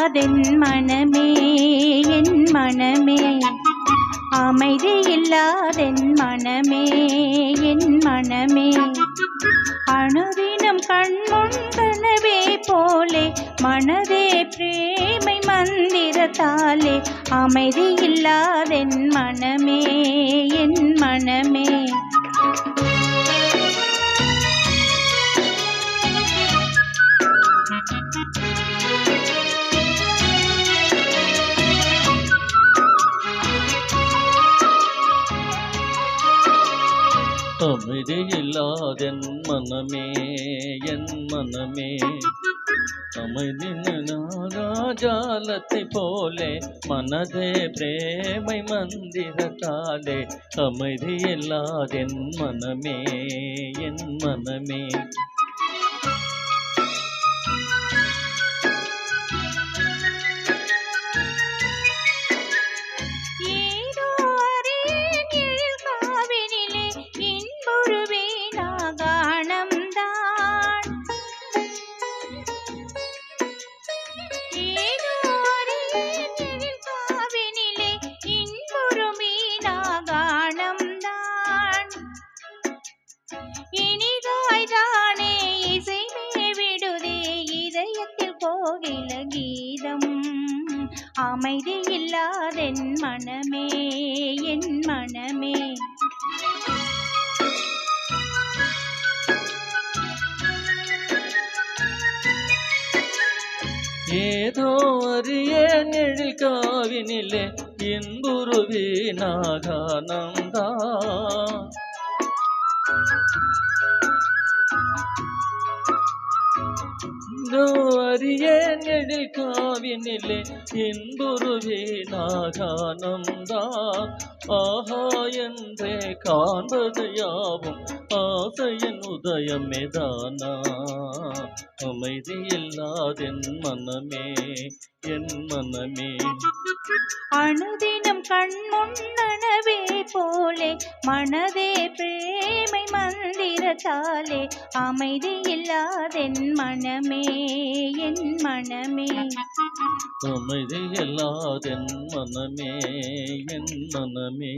இல்லாதென் மனமே என் மனமே அமைதி இல்லாதென் மனமே என் மனமே அனுதினம் கண்முன் கனவே போலே மனதே பிரேமை மந்திரத்தாலே அமைதி இல்லாதென் மனமே என் மனமே அமைதி இல்லாதென் மனமே என் மனமே அமைதி நாகாஜாலத்தை போலே மனதே பிரேமை மந்திரத்தாலே அமைதி இல்லாதென் மனமே என் மனமே இனிதாய்தானே இசைமே விடுதே இதயத்தில் கோகில கீதம் அமைதி இல்லாதென் மனமே என் மனமே ஏதோ அறிய நெழில் காவினிலே இன்புருவீனாகானந்தா அறிய நெழில் காவினிலே இன்புருவீனாகானந்தா ஆஹா என்றே காண்பது யாவும் ஆசையின் உதயமேதானா அமைதி இல்லாதென் மனமே என் மனமே அனுதினம் கண்முன்னனவே போலே மனதே பிரேமை மந்திரத்தாலே அமைதி இல்லாதென் மனமே என் மனமே அமைதி இல்லாதென் மனமே என் மனமே